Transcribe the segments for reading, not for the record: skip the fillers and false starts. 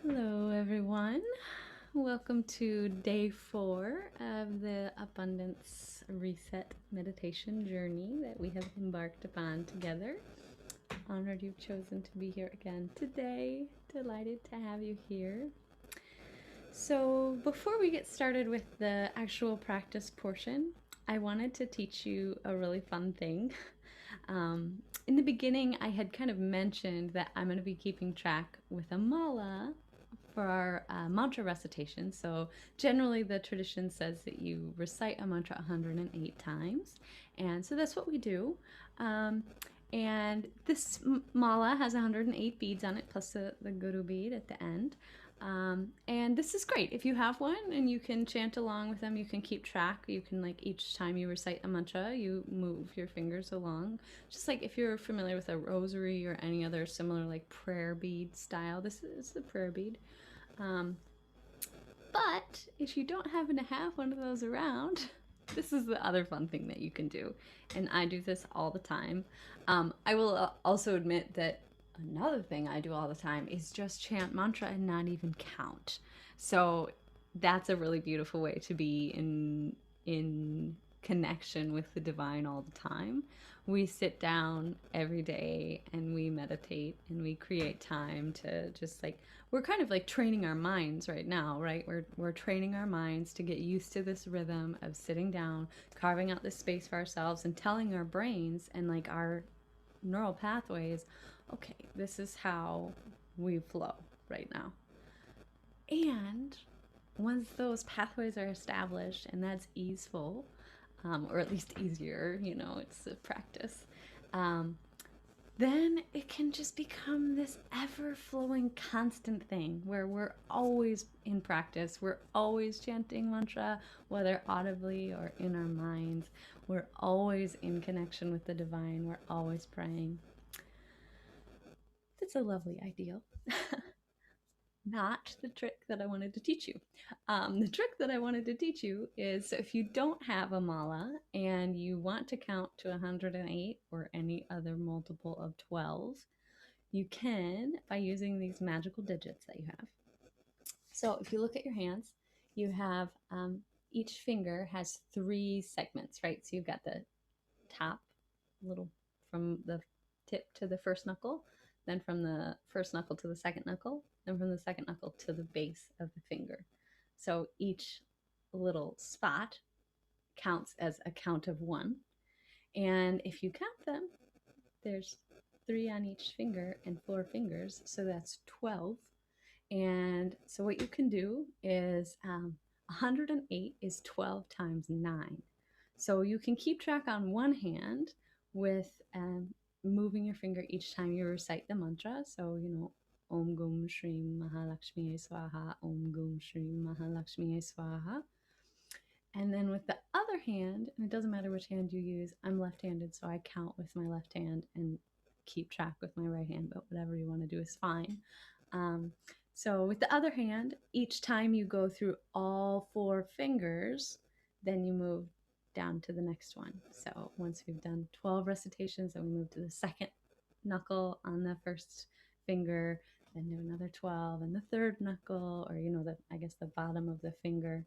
Hello, everyone. Welcome to day 4 of the Abundance Reset Meditation journey that we have embarked upon together. Honored you've chosen to be here again today. Delighted to have you here. So, before we get started with the actual practice portion, I wanted to teach you a really fun thing. In the beginning, I had kind of mentioned that I'm going to be keeping track with a mala for our mantra recitation. So generally the tradition says that you recite a mantra 108 times. And so that's what we do. And this mala has 108 beads on it, plus the guru bead at the end. And this is great. If you have one and you can chant along with them, you can keep track. You can, like, each time you recite a mantra, you move your fingers along. Just like if you're familiar with a rosary or any other similar, like, prayer bead style, this is the prayer bead. But if you don't happen to have one of those around, this is the other fun thing that you can do. And I do this all the time. I will also admit that another thing I do all the time is just chant mantra and not even count. So that's a really beautiful way to be in connection with the divine all the time. We sit down every day and we meditate and we create time to just, like, we're kind of like training our minds right now, right? We're training our minds to get used to this rhythm of sitting down, carving out this space for ourselves, and telling our brains and, like, our neural pathways, okay, this is how we flow right now. And once those pathways are established, and that's easeful, or at least easier, you know, it's a practice, then it can just become this ever-flowing constant thing where we're always in practice. We're always chanting mantra, whether audibly or in our minds. We're always in connection with the divine. We're always praying. That's a lovely ideal. Not the trick that I wanted to teach you. The trick that I wanted to teach you is, so if you don't have a mala and you want to count to 108 or any other multiple of 12, you can by using these magical digits that you have. So if you look at your hands, you have each finger has 3 segments, right? So you've got the top little from the tip to the first knuckle, then from the first knuckle to the second knuckle, then from the second knuckle to the base of the finger. So each little spot counts as a count of 1. And if you count them, there's 3 on each finger and 4 fingers, so that's 12. And so what you can do is 108 is 12 times 9. So you can keep track on one hand with moving your finger each time you recite the mantra. So, you know, Om Gum Shrim Maha Lakshmiyei Swaha, Om Gum Shrim Maha Lakshmiyei Swaha. And then with the other hand, and it doesn't matter which hand you use, I'm left-handed, so I count with my left hand and keep track with my right hand, but whatever you want to do is fine. So with the other hand, each time you go through all 4 fingers, then you move down to the next one. So once we've done 12 recitations, then we move to the second knuckle on the first finger, then do another 12, and the third knuckle, or, you know, I guess the bottom of the finger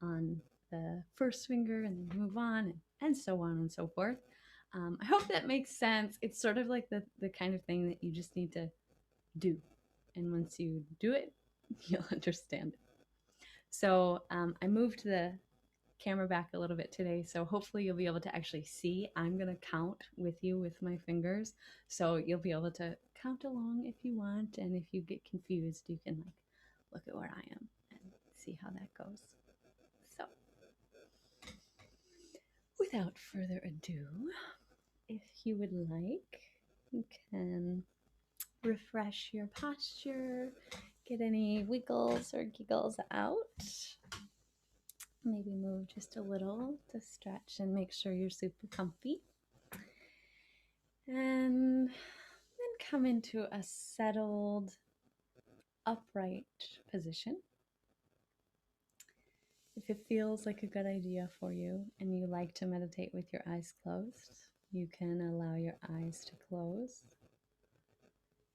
on the first finger, and then move on, and so on and so forth. I hope that makes sense. It's sort of like the kind of thing that you just need to do. And once you do it, you'll understand it. So I moved the camera back a little bit today, so hopefully you'll be able to actually see. I'm going to count with you with my fingers, so you'll be able to count along if you want, and if you get confused, you can, like, look at where I am and see how that goes. So without further ado, if you would like, you can refresh your posture, get any wiggles or giggles out. Maybe move just a little to stretch and make sure you're super comfy. And then come into a settled, upright position. If it feels like a good idea for you and you like to meditate with your eyes closed, You can allow your eyes to close.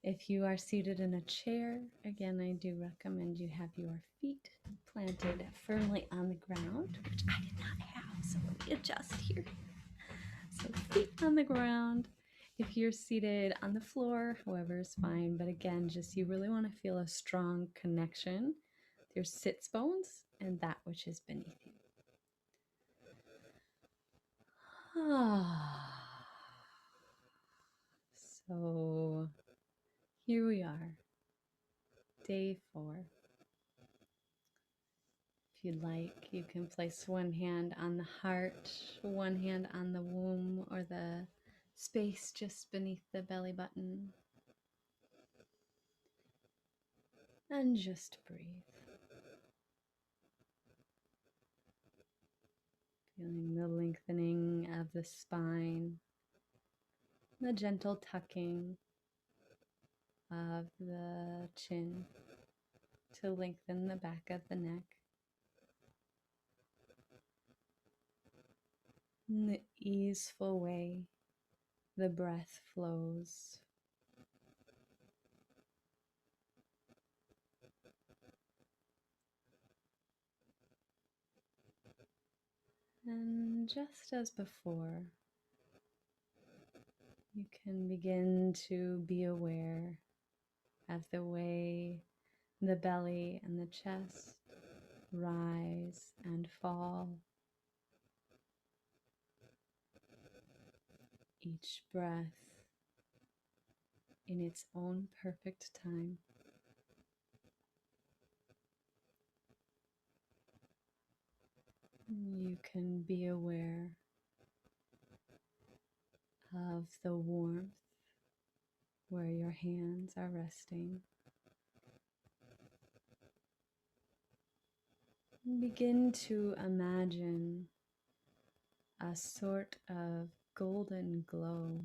If you are seated in a chair, again, I do recommend you have your feet planted firmly on the ground, which I did not have, so let me adjust here. So feet on the ground. If you're seated on the floor, however is fine, but again, just you really want to feel a strong connection with your sits bones and that which is beneath you. So here we are, day 4. If you'd like, you can place one hand on the heart, one hand on the womb or the space just beneath the belly button. And just breathe. Feeling the lengthening of the spine, the gentle tucking of the chin to lengthen the back of the neck. In the easeful way, the breath flows. And just as before, you can begin to be aware of the way the belly and the chest rise and fall. Each breath in its own perfect time. You can be aware of the warmth where your hands are resting. Begin to imagine a sort of golden glow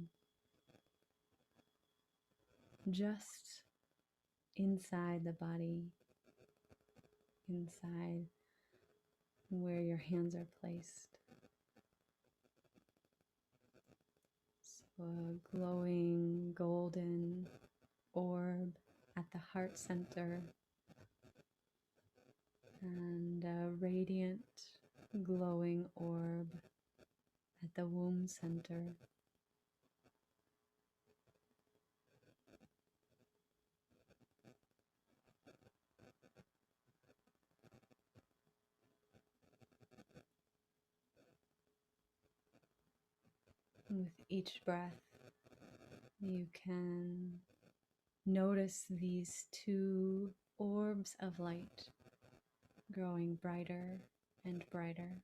just inside the body, inside where your hands are placed. So a glowing golden orb at the heart center and a radiant glowing orb at the womb center. With each breath, you can notice these 2 orbs of light growing brighter and brighter.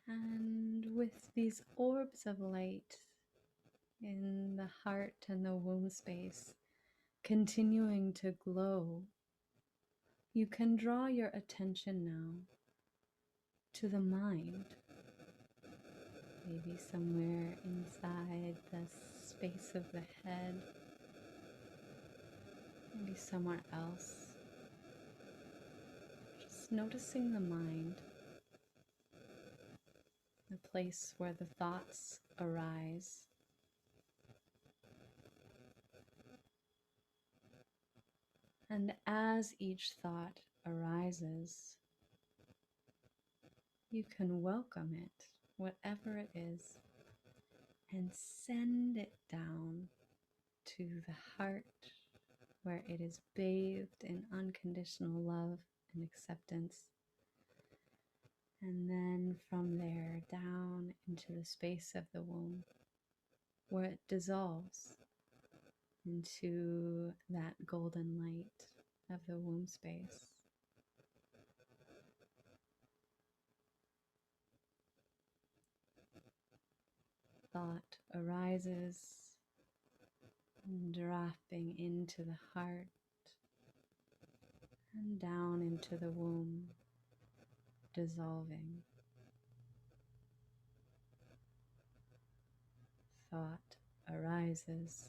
And with these orbs of light in the heart and the womb space continuing to glow, you can draw your attention now to the mind, maybe somewhere inside the space of the head, maybe somewhere else. Just noticing the mind, the place where the thoughts arise. And as each thought arises, you can welcome it, whatever it is, and send it down to the heart where it is bathed in unconditional love and acceptance. And then from there down into the space of the womb where it dissolves into that golden light of the womb space. Thought arises, dropping into the heart and down into the womb, dissolving. Thought arises,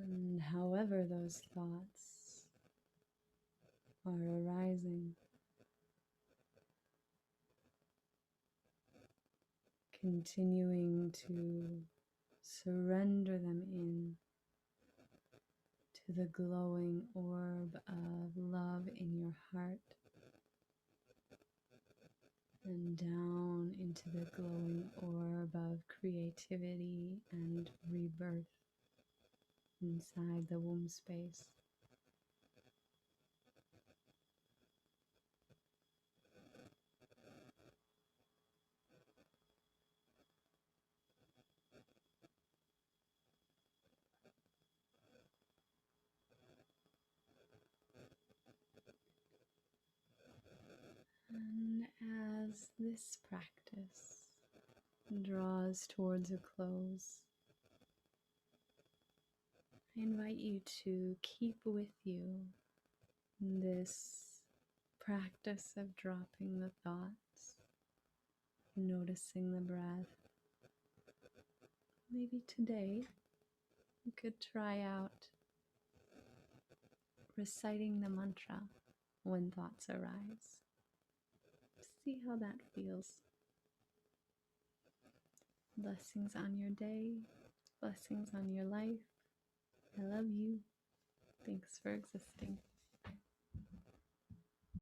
And however those thoughts are arising, continuing to surrender them in to the glowing orb of love in your heart, and down into the glowing orb of creativity and rebirth inside the womb space. And as this practice draws towards a close, I invite you to keep with you this practice of dropping the thoughts, noticing the breath. Maybe today you could try out reciting the mantra when thoughts arise. See how that feels. Blessings on your day, blessings on your life. I love you. Thanks for existing.